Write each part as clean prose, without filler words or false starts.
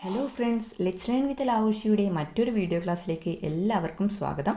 Hello friends, let's learn with ലാവുഷിയുടെ മറ്റൊരു video ക്ലാസ്സിലേക്ക് എല്ലാവർക്കും സ്വാഗതം.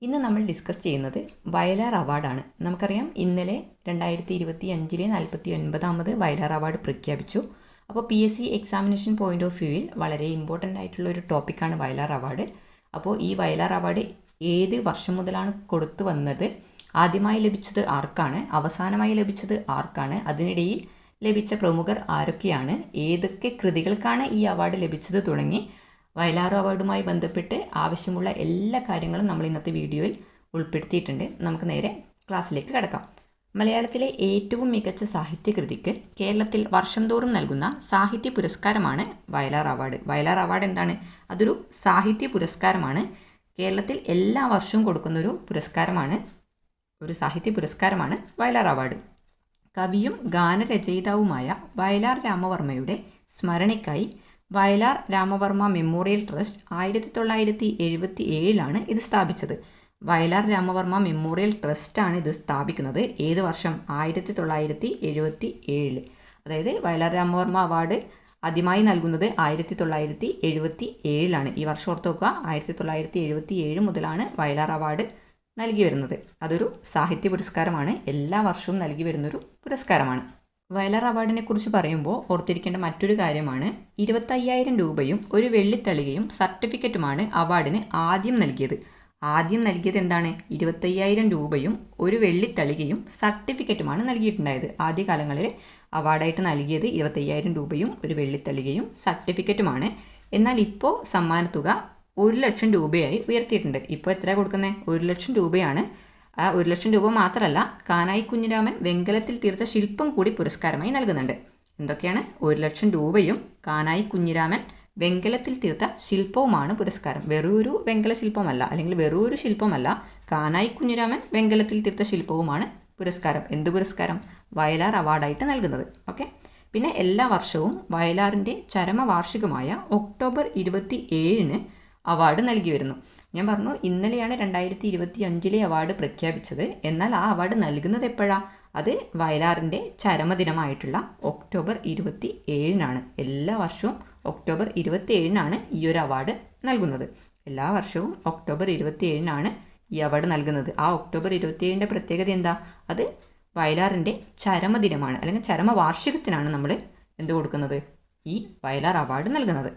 ഇന്ന് നമ്മൾ ഡിസ്കസ് ചെയ്യുന്നത് വയലാർ അവാർഡാണ്. നമുക്കറിയാം, ഇന്നലെ 2025 49ാമത് വയലാർ അവാർഡ് പ്രഖ്യാപിച്ചു. അപ്പോൾ PSC എക്സാമിനേഷൻ പോയിന്റ് ഓഫ് വ്യൂവിൽ വളരെ ഇമ്പോർട്ടൻ്റ് ആയിട്ടുള്ള ഒരു ടോപ്പിക്കാണ് വയലാർ അവാർഡ്. അപ്പോൾ ഈ വയലാർ അവാർഡ് ഏത് വർഷം മുതലാണ് കൊടുത്തു വന്നത്, ആദ്യമായി ലഭിച്ചത് ആർക്കാണ്, അവസാനമായി ലഭിച്ചത് ആർക്കാണ്, അതിനിടയിൽ ലഭിച്ച പ്രമുഖർ ആരൊക്കെയാണ്, ഏതൊക്കെ കൃതികൾക്കാണ് ഈ അവാർഡ് ലഭിച്ചത് തുടങ്ങി വയലാർ അവാർഡുമായി ബന്ധപ്പെട്ട് ആവശ്യമുള്ള എല്ലാ കാര്യങ്ങളും നമ്മൾ ഇന്നത്തെ വീഡിയോയിൽ ഉൾപ്പെടുത്തിയിട്ടുണ്ട്. നമുക്ക് നേരെ ക്ലാസ്സിലേക്ക് കടക്കാം. മലയാളത്തിലെ ഏറ്റവും മികച്ച സാഹിത്യകൃതിക്ക് കേരളത്തിൽ വർഷം തോറും നൽകുന്ന സാഹിത്യ പുരസ്കാരമാണ് വയലാർ അവാർഡ്. വയലാർ അവാർഡ് എന്താണ്? അതൊരു സാഹിത്യ പുരസ്കാരമാണ്. കേരളത്തിൽ എല്ലാ വർഷവും കൊടുക്കുന്ന ഒരു സാഹിത്യ പുരസ്കാരമാണ് വയലാർ അവാർഡ്. കവിയും ഗാനരചയിതാവുമായ വയലാർ രാമവർമ്മയുടെ സ്മരണയ്ക്കായി വയലാർ രാമവർമ്മ മെമ്മോറിയൽ ട്രസ്റ്റ് 1977 ഇത് സ്ഥാപിച്ചത്. വയലാർ രാമവർമ്മ മെമ്മോറിയൽ ട്രസ്റ്റാണ് ഇത് സ്ഥാപിക്കുന്നത്. ഏത് വർഷം? 1977. അതായത് വയലാർ രാമവർമ്മ അവാർഡ് ആദ്യമായി നൽകുന്നത് 1977. ഈ വർഷം ഓർത്ത് നോക്കുക. 1977 മുതലാണ് വയലാർ അവാർഡ് നൽകി വരുന്നത്. അതൊരു സാഹിത്യ പുരസ്കാരമാണ്. എല്ലാ വർഷവും നൽകി വരുന്നൊരു പുരസ്കാരമാണ്. വയലാർ അവാർഡിനെ കുറിച്ച് പറയുമ്പോൾ ഓർത്തിരിക്കേണ്ട മറ്റൊരു കാര്യമാണ്, 25,000 രൂപയും ഒരു വെള്ളിത്തളികയും സർട്ടിഫിക്കറ്റുമാണ് അവാർഡിന് ആദ്യം നൽകിയത്. എന്താണ്? 25,000 രൂപയും ഒരു വെള്ളിത്തളികയും സർട്ടിഫിക്കറ്റുമാണ് നൽകിയിട്ടുണ്ടായത്. ആദ്യകാലങ്ങളിൽ അവാർഡായിട്ട് നൽകിയത് 25,000 രൂപയും ഒരു വെള്ളിത്തളികയും സർട്ടിഫിക്കറ്റുമാണ്. എന്നാൽ ഇപ്പോൾ സമ്മാനത്തുക 1,00,000 രൂപയായി ഉയർത്തിയിട്ടുണ്ട്. ഇപ്പോൾ എത്ര കൊടുക്കുന്നത്? 1,00,000 രൂപയാണ്. ആ 1,00,000 രൂപ മാത്രമല്ല, കാനായി കുഞ്ഞിരാമൻ വെങ്കലത്തിൽ തീർത്ത ശില്പം കൂടി പുരസ്കാരമായി നൽകുന്നുണ്ട്. എന്തൊക്കെയാണ്? 1,00,000 രൂപയും കാനായി കുഞ്ഞിരാമൻ വെങ്കലത്തിൽ തീർത്ത ശില്പവുമാണ് പുരസ്കാരം. വെറൊരു വെങ്കല ശില്പമല്ല, അല്ലെങ്കിൽ വെറൊരു ശില്പമല്ല, കാനായി കുഞ്ഞിരാമൻ വെങ്കലത്തിൽ തീർത്ത ശില്പവുമാണ് പുരസ്കാരം. എന്ത് പുരസ്കാരം? വയലാർ അവാർഡായിട്ട് നൽകുന്നത്. ഓക്കെ. പിന്നെ എല്ലാ വർഷവും വയലാറിൻ്റെ ചരമവാർഷികമായ ഒക്ടോബർ 27 അവാർഡ് നൽകി വരുന്നു. ഞാൻ പറഞ്ഞു, ഇന്നലെയാണ് 2025 അവാർഡ് പ്രഖ്യാപിച്ചത്. എന്നാൽ ആ അവാർഡ് നൽകുന്നത് എപ്പോഴാണ്? അത് വയലാറിൻ്റെ ചരമദിനമായിട്ടുള്ള ഒക്ടോബർ 27 എല്ലാ വർഷവും ഒക്ടോബർ 27 ഈ ഒരു അവാർഡ് നൽകുന്നത്. എല്ലാ വർഷവും ഒക്ടോബർ 27 ഈ അവാർഡ് നൽകുന്നത്. ആ ഒക്ടോബർ 27 പ്രത്യേകത എന്താ? അത് വയലാറിൻ്റെ ചരമദിനമാണ്, അല്ലെങ്കിൽ ചരമവാർഷികത്തിനാണ് നമ്മൾ എന്ത് കൊടുക്കുന്നത്? ഈ വയലാർ അവാർഡ് നൽകുന്നത്.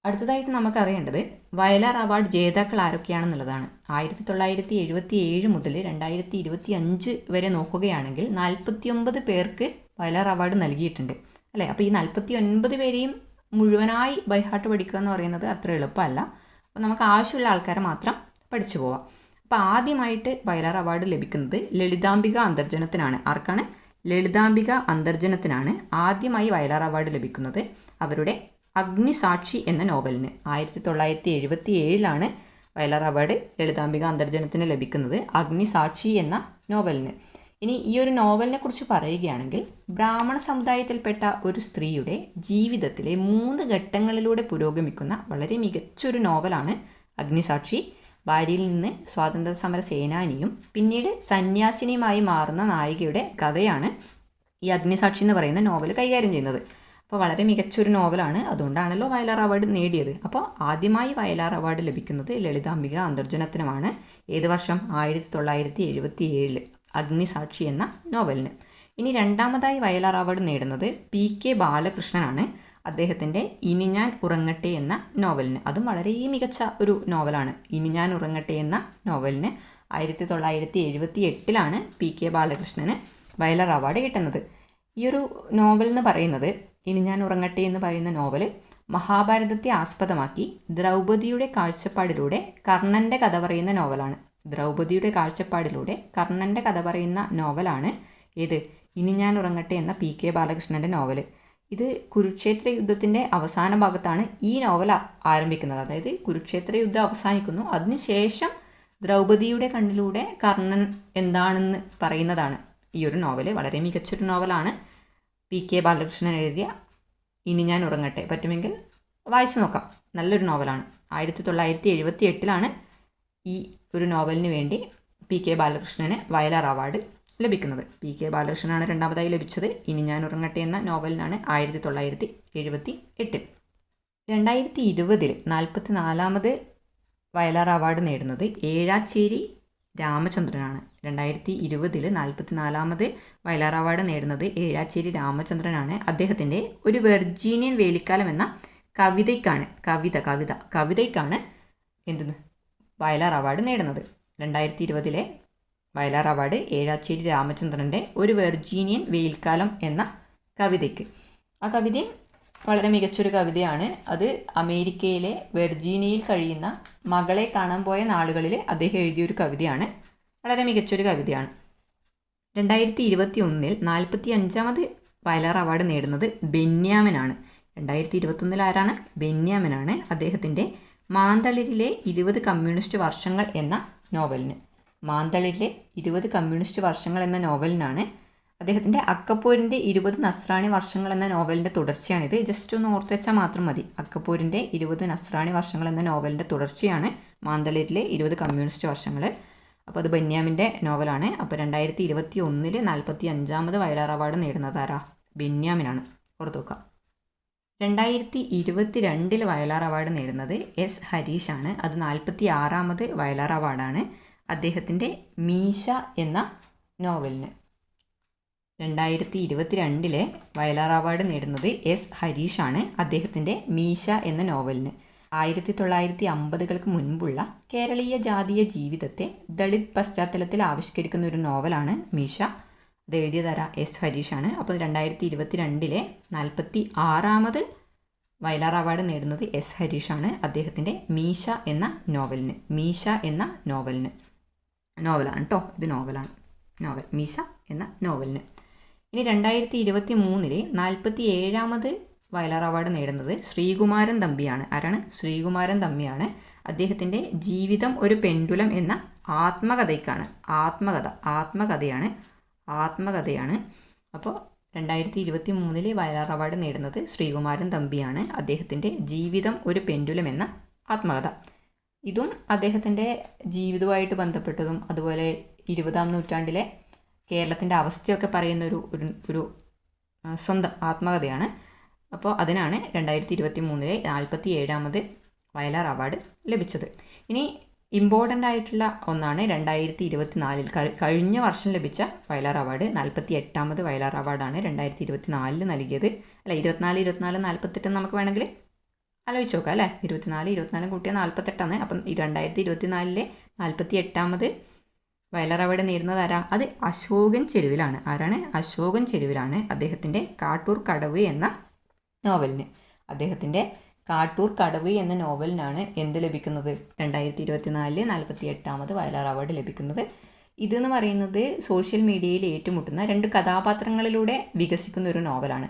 അടുത്തതായിട്ട് നമുക്കറിയേണ്ടത് വയലാർ അവാർഡ് ജേതാക്കൾ ആരൊക്കെയാണെന്നുള്ളതാണ്. 1977 മുതൽ 2025 വരെ നോക്കുകയാണെങ്കിൽ 49 പേർക്ക് വയലാർ അവാർഡ് നൽകിയിട്ടുണ്ട്, അല്ലേ? അപ്പോൾ ഈ 49 പേരെയും മുഴുവനായി ബൈഹാർട്ട് പഠിക്കുക എന്ന് പറയുന്നത് അത്ര എളുപ്പമല്ല. അപ്പോൾ നമുക്ക് ആവശ്യമുള്ള ആൾക്കാരെ മാത്രം പഠിച്ചു പോവാം. അപ്പോൾ ആദ്യമായിട്ട് വയലാർ അവാർഡ് ലഭിക്കുന്നത് ലളിതാംബിക അന്തർജനത്തിനാണ്. ആർക്കാണ്? ലളിതാംബിക അന്തർജനത്തിനാണ് ആദ്യമായി വയലാർ അവാർഡ് ലഭിക്കുന്നത്. അവരുടെ അഗ്നിസാക്ഷി എന്ന നോവലിന് 1977 വയലാർ അവാർഡ് ലളിതാംബിക അന്തർജനത്തിന് ലഭിക്കുന്നത്. അഗ്നിസാക്ഷി എന്ന നോവലിന്. ഇനി ഈ ഒരു നോവലിനെ കുറിച്ച് പറയുകയാണെങ്കിൽ, ബ്രാഹ്മണ സമുദായത്തിൽപ്പെട്ട ഒരു സ്ത്രീയുടെ ജീവിതത്തിലെ 3 ഘട്ടങ്ങളിലൂടെ പുരോഗമിക്കുന്ന വളരെ മികച്ചൊരു നോവലാണ് അഗ്നിസാക്ഷി. ഭാര്യയിൽ നിന്ന് സ്വാതന്ത്ര്യ സമര സേനാനിയും പിന്നീട് സന്യാസിനിയുമായി മാറുന്ന നായികയുടെ കഥയാണ് ഈ അഗ്നിസാക്ഷി എന്ന് പറയുന്ന നോവൽ കൈകാര്യം ചെയ്യുന്നത്. അപ്പോൾ വളരെ മികച്ചൊരു നോവലാണ്. അതുകൊണ്ടാണല്ലോ വയലാർ അവാർഡ് നേടിയത്. അപ്പോൾ ആദ്യമായി വയലാർ അവാർഡ് ലഭിക്കുന്നത് ലളിതാംബിക അന്തർജനത്തിനുമാണ്. ഏത് വർഷം? 1977 അഗ്നിസാക്ഷി എന്ന നോവലിന്. ഇനി രണ്ടാമതായി വയലാർ അവാർഡ് നേടുന്നത് PK ബാലകൃഷ്ണനാണ്. അദ്ദേഹത്തിൻ്റെ ഇനി ഞാൻ ഉറങ്ങട്ടെ എന്ന നോവലിന്. അതും വളരെ മികച്ച ഒരു നോവലാണ്. ഇനി ഞാൻ ഉറങ്ങട്ടെ എന്ന നോവലിന് 1978 PK ബാലകൃഷ്ണന് വയലാർ അവാർഡ് കിട്ടുന്നത്. ഈ ഒരു നോവൽ എന്ന് പറയുന്നത്, ഇനി ഞാൻ ഉറങ്ങട്ടെ എന്ന് പറയുന്ന നോവൽ മഹാഭാരതത്തെ ആസ്പദമാക്കി ദ്രൗപദിയുടെ കാഴ്ചപ്പാടിലൂടെ കർണൻ്റെ കഥ പറയുന്ന നോവലാണ്. കർണൻ്റെ കഥ പറയുന്ന നോവലാണ് ഏത്? ഇനി ഞാൻ ഉറങ്ങട്ടെ എന്ന PK ബാലകൃഷ്ണൻ്റെ നോവൽ. ഇത് കുരുക്ഷേത്ര യുദ്ധത്തിൻ്റെ അവസാന ഭാഗത്താണ് ഈ നോവൽ ആരംഭിക്കുന്നത്. അതായത് കുരുക്ഷേത്ര യുദ്ധം അവസാനിക്കുന്നു, അതിനുശേഷം ദ്രൗപദിയുടെ കണ്ണിലൂടെ കർണൻ എന്താണെന്ന് പറയുന്നതാണ് ഈ ഒരു നോവൽ. വളരെ മികച്ചൊരു നോവലാണ് PK ബാലകൃഷ്ണൻ എഴുതിയ ഇനി ഞാൻ ഉറങ്ങട്ടെ. പറ്റുമെങ്കിൽ വായിച്ചു നോക്കാം. നല്ലൊരു നോവലാണ്. 1978 ഈ ഒരു നോവലിന് വേണ്ടി PK ബാലകൃഷ്ണന് വയലാർ അവാർഡ് ലഭിക്കുന്നത്. PK ബാലകൃഷ്ണനാണ് രണ്ടാമതായി ലഭിച്ചത്. ഇനി ഞാൻ ഉറങ്ങട്ടെ എന്ന നോവലിനാണ് 1978. 2020 44ാമത് വയലാർ അവാർഡ് നേടുന്നത് ഏഴാച്ചേരി രാമചന്ദ്രനാണ്. 2020 44ാമത് വയലാർ അവാർഡ് നേടുന്നത് ഏഴാച്ചേരി രാമചന്ദ്രനാണ്. അദ്ദേഹത്തിൻ്റെ ഒരു വെർജീനിയൻ വേലിക്കാലം എന്ന കവിതയ്ക്കാണ് എന്തെന്ന് വയലാർ അവാർഡ് നേടുന്നത്. 2020 വയലാർ അവാർഡ് ഏഴാച്ചേരി രാമചന്ദ്രൻ്റെ ഒരു വെർജീനിയൻ വെയിൽക്കാലം എന്ന കവിതയ്ക്ക്. ആ കവിതയും വളരെ മികച്ചൊരു കവിതയാണ്. അത് അമേരിക്കയിലെ വെർജീനിയയിൽ കഴിയുന്ന മകളെ കാണാൻ പോയ നാളുകളിൽ അദ്ദേഹം എഴുതിയൊരു കവിതയാണ്. വളരെ മികച്ചൊരു കവിതയാണ്. 2021 45ാമത് വയലാർ അവാർഡ് നേടുന്നത് ബെന്യാമിനാണ്. 2021 ആരാണ്? ബെന്യാമിനാണ്. അദ്ദേഹത്തിൻ്റെ മാന്തളിരിലെ 20 കമ്മ്യൂണിസ്റ്റ് വർഷങ്ങൾ എന്ന നോവലിന്. മാന്തളിരിലെ 20 കമ്മ്യൂണിസ്റ്റ് വർഷങ്ങൾ എന്ന നോവലിനാണ്. അദ്ദേഹത്തിൻ്റെ അക്കപ്പോരിൻ്റെ 20 നസ്രാണി വർഷങ്ങൾ എന്ന നോവലിൻ്റെ തുടർച്ചയാണിത്. ജസ്റ്റ് ഒന്ന് ഓർത്ത് വെച്ചാൽ മാത്രം മതി. അക്കപ്പോരിൻ്റെ 20 നസ്രാണി വർഷങ്ങൾ എന്ന നോവലിൻ്റെ തുടർച്ചയാണ് മാന്തളിരിലെ 20 കമ്മ്യൂണിസ്റ്റ് വർഷങ്ങൾ. അപ്പോൾ അത് ബെന്യാമിൻ്റെ നോവലാണ്. അപ്പോൾ 2021 45ാമത് വയലാർ അവാർഡ് നേടുന്നത് ആരാ? ബെന്യാമിനാണ്. ഓർത്ത് നോക്കുക. 2022 വയലാർ അവാർഡ് നേടുന്നത് എസ് ഹരീഷാണ്. അത് 46ാമത് വയലാർ അവാർഡാണ് അദ്ദേഹത്തിൻ്റെ മീശ എന്ന നോവലിന്. 2022 വയലാർ അവാർഡ് നേടുന്നത് എസ് ഹരീഷാണ് അദ്ദേഹത്തിൻ്റെ മീശ എന്ന നോവലിന്. 1950കൾക്ക് മുൻപുള്ള കേരളീയ ജാതീയ ജീവിതത്തെ ദളിത് പശ്ചാത്തലത്തിൽ ആവിഷ്കരിക്കുന്ന ഒരു നോവലാണ് മീശ. അത് എഴുതിയതാരാ? എസ് ഹരീഷാണ്. അപ്പോൾ 2022 46ാമത് വയലാർ അവാർഡ് നേടുന്നത് എസ് ഹരീഷാണ് അദ്ദേഹത്തിൻ്റെ മീശ എന്ന നോവലിന്. മീശ എന്ന നോവലാണ് കേട്ടോ. ഇത് നോവലാണ്. മീശ എന്ന നോവലിന്. ഇനി 2023 47ാമത് വയലാർ അവാർഡ് നേടുന്നത് ശ്രീകുമാരൻ തമ്പിയാണ്. ആരാണ്? ശ്രീകുമാരൻ തമ്പിയാണ്. അദ്ദേഹത്തിൻ്റെ ജീവിതം ഒരു പെൻഡുലം എന്ന ആത്മകഥയാണ്. അപ്പോൾ 2023 വയലാർ അവാർഡ് നേടുന്നത് ശ്രീകുമാരൻ തമ്പിയാണ്. അദ്ദേഹത്തിൻ്റെ ജീവിതം ഒരു പെൻഡുലം എന്ന ആത്മകഥ. ഇതും അദ്ദേഹത്തിൻ്റെ ജീവിതവുമായിട്ട് ബന്ധപ്പെട്ടതും അതുപോലെ 20ാം നൂറ്റാണ്ടിലെ കേരളത്തിൻ്റെ അവസ്ഥയൊക്കെ പറയുന്ന ഒരു സ്വന്തം ആത്മകഥയാണ്. അപ്പോൾ അതിനാണ് 2023 47ാമത് വയലാർ അവാർഡ് ലഭിച്ചത്. ഇനി ഇമ്പോർട്ടൻ്റ് ആയിട്ടുള്ള ഒന്നാണ് 2024 കഴിഞ്ഞ വർഷം ലഭിച്ച വയലാർ അവാർഡ്. 48ാമത് വയലാർ അവാർഡാണ് 2024 നൽകിയത്. അല്ല, 24 48 നമുക്ക് വേണമെങ്കിൽ ആലോചിച്ച് നോക്കാം അല്ലേ. 24 കൂട്ടിയാൽ 48ആണ്. അപ്പം 2024 48ാമത് വയലാർ അവാർഡ് നേടുന്നത് ആരാ? അത് അശോകൻ ചെരുവിലാണ്. ആരാണ്? അശോകൻ ചെരുവിലാണ്. അദ്ദേഹത്തിൻ്റെ കാട്ടൂർ കടവ് എന്ന നോവലിന്. അദ്ദേഹത്തിൻ്റെ കാട്ടൂർ കടവ് എന്ന നോവലിനാണ് എന്ത് ലഭിക്കുന്നത്? 2024 48ാമത് വയലാർ അവാർഡ് ലഭിക്കുന്നത്. ഇതെന്ന് പറയുന്നത് സോഷ്യൽ മീഡിയയിൽ ഏറ്റുമുട്ടുന്ന 2 കഥാപാത്രങ്ങളിലൂടെ വികസിക്കുന്ന ഒരു നോവലാണ്.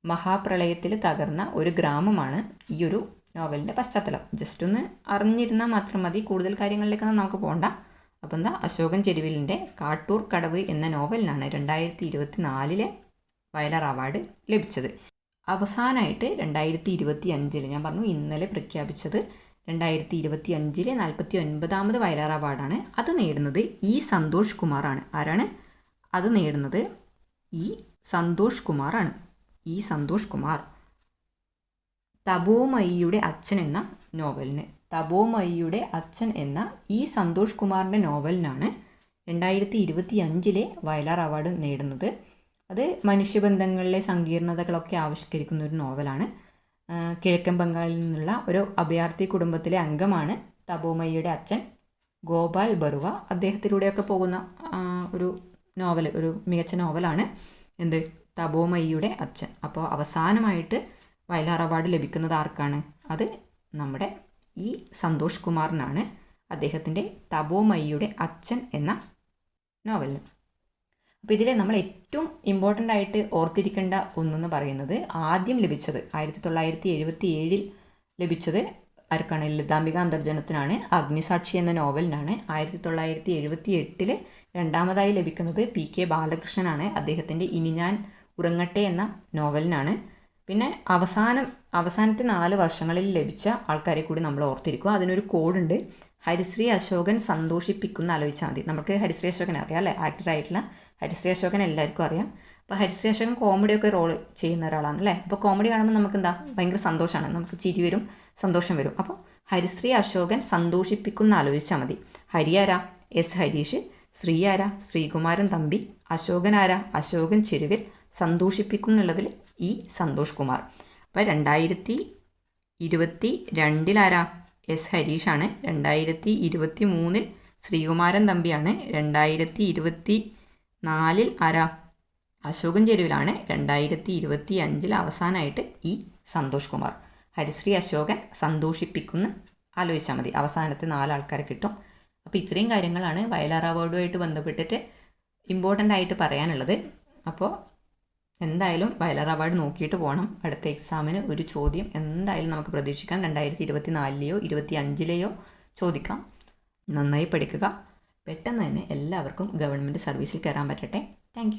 മഹാപ്രളയത്തിൽ തകർന്ന ഒരു ഗ്രാമമാണ് ഈ ഒരു നോവലിൻ്റെ പശ്ചാത്തലം. ജസ്റ്റ് ഒന്ന് അറിഞ്ഞിരുന്നാൽ മാത്രം മതി. കൂടുതൽ കാര്യങ്ങളിലേക്കൊന്നും നമുക്ക് പോകണ്ട. അപ്പം എന്താ? അശോകൻ ചെരുവിലിൻ്റെ കാട്ടൂർ കടവ് എന്ന നോവലിനാണ് 2024 വയലാർ അവാർഡ് ലഭിച്ചത്. അവസാനമായിട്ട് 2025 ഞാൻ പറഞ്ഞു ഇന്നലെ പ്രഖ്യാപിച്ചത് 2025 49ാമത് വയലാർ അവാർഡാണ്. അത് നേടുന്നത് ഇ സന്തോഷ് കുമാറാണ്. ആരാണ് അത് നേടുന്നത്? ഇ സന്തോഷ് കുമാറാണ്. ഇ സന്തോഷ് കുമാർ. തപോമയിയുടെ അച്ഛൻ എന്ന നോവലിന്. തപോമയിയുടെ അച്ഛൻ എന്ന ഇ സന്തോഷ് കുമാറിൻ്റെ നോവലിനാണ് 2025 വയലാർ അവാർഡ് നേടുന്നത്. അത് മനുഷ്യബന്ധങ്ങളിലെ സങ്കീർണതകളൊക്കെ ആവിഷ്കരിക്കുന്ന ഒരു നോവലാണ്. കിഴക്കൻ ബംഗാളിൽ നിന്നുള്ള ഒരു അഭയാർത്ഥി കുടുംബത്തിലെ അംഗമാണ് തപോമയിയുടെ അച്ഛൻ ഗോപാൽ ബറുവ. അദ്ദേഹത്തിലൂടെയൊക്കെ പോകുന്ന ഒരു മികച്ച നോവലാണ് എന്ത്? തപോമയിയുടെ അച്ഛൻ. അപ്പോൾ അവസാനമായിട്ട് വയലാർ അവാർഡ് ലഭിക്കുന്നത് ആർക്കാണ്? അത് നമ്മുടെ ഇ സന്തോഷ് കുമാറിനാണ്. അദ്ദേഹത്തിൻ്റെ തപോമയിയുടെ അച്ഛൻ എന്ന നോവലിന്. അപ്പോൾ ഇതിൽ നമ്മൾ ഏറ്റവും ഇമ്പോർട്ടൻ്റ് ആയിട്ട് ഓർത്തിരിക്കേണ്ട ഒന്നെന്ന് പറയുന്നത് ആദ്യം ലഭിച്ചത് 1977 ലഭിച്ചത് ആർക്കാണ്? ലളിതാംബിക അന്തർജനത്തിനാണ്. അഗ്നിസാക്ഷി എന്ന നോവലിനാണ്. 1978 രണ്ടാമതായി ലഭിക്കുന്നത് PK ബാലകൃഷ്ണനാണ്. അദ്ദേഹത്തിൻ്റെ ഇനി ഞാൻ ഉറങ്ങട്ടെ എന്ന നോവലിനാണ്. പിന്നെ അവസാനത്തെ 4 വർഷങ്ങളിൽ ലഭിച്ച ആൾക്കാരെ കൂടി നമ്മൾ ഓർത്തിരിക്കുക. അതിനൊരു കോഡുണ്ട്. ഹരിശ്രീ അശോകൻ സന്തോഷിപ്പിക്കുന്ന ആലോചിച്ചാൽ മതി. നമുക്ക് ഹരിശ്രീ അശോകൻ അറിയാം അല്ലേ? ആക്ടറായിട്ടുള്ള ഹരിശ്രീ അശോകൻ എല്ലാവർക്കും അറിയാം. അപ്പോൾ ഹരിശ്രീ അശോകൻ കോമഡിയൊക്കെ റോള് ചെയ്യുന്ന ഒരാളാണ് അല്ലേ. അപ്പോൾ കോമഡി കാണുമ്പോൾ നമുക്ക് എന്താ ഭയങ്കര സന്തോഷമാണ്, നമുക്ക് ചിരി വരും, സന്തോഷം വരും. അപ്പോൾ ഹരിശ്രീ അശോകൻ സന്തോഷിപ്പിക്കുന്ന ആലോചിച്ചാൽ മതി. ഹരി ആരാ? എസ് ഹരീഷ്. ശ്രീ ആരാ? ശ്രീകുമാരൻ തമ്പി. അശോകൻ ആരാ? അശോകൻ ചെരുവിൽ. സന്തോഷിപ്പിക്കുന്നുള്ളതിൽ ഇ സന്തോഷ് കുമാർ. അപ്പോൾ 2022 ആരാ? എസ് ഹരീഷാണ്. 2023 ശ്രീകുമാരൻ തമ്പിയാണ്. 2024 ആരാ? അശോകൻ ചെരുവിലാണ്. 2025 അവസാനമായിട്ട് ഇ സന്തോഷ് കുമാർ. ഹരിശ്രീ അശോകൻ സന്തോഷിപ്പിക്കുന്ന ആലോചിച്ചാൽ മതി. അവസാനത്തെ 4 ആൾക്കാരെ കിട്ടും. അപ്പോൾ ഇത്രയും കാര്യങ്ങളാണ് വയലാർ അവാർഡുമായിട്ട് ബന്ധപ്പെട്ടിട്ട് ഇമ്പോർട്ടൻ്റ് ആയിട്ട് പറയാനുള്ളത്. അപ്പോൾ എന്തായാലും വയലാർ അവാർഡ് നോക്കിയിട്ട് പോകണം. അടുത്ത എക്സാമിന് ഒരു ചോദ്യം എന്തായാലും നമുക്ക് പ്രതീക്ഷിക്കാം. 2024 2025 ചോദിക്കാം. നന്നായി പഠിക്കുക. പെട്ടെന്ന് തന്നെ എല്ലാവർക്കും ഗവൺമെൻറ് സർവീസിൽ കയറാൻ പറ്റട്ടെ. താങ്ക്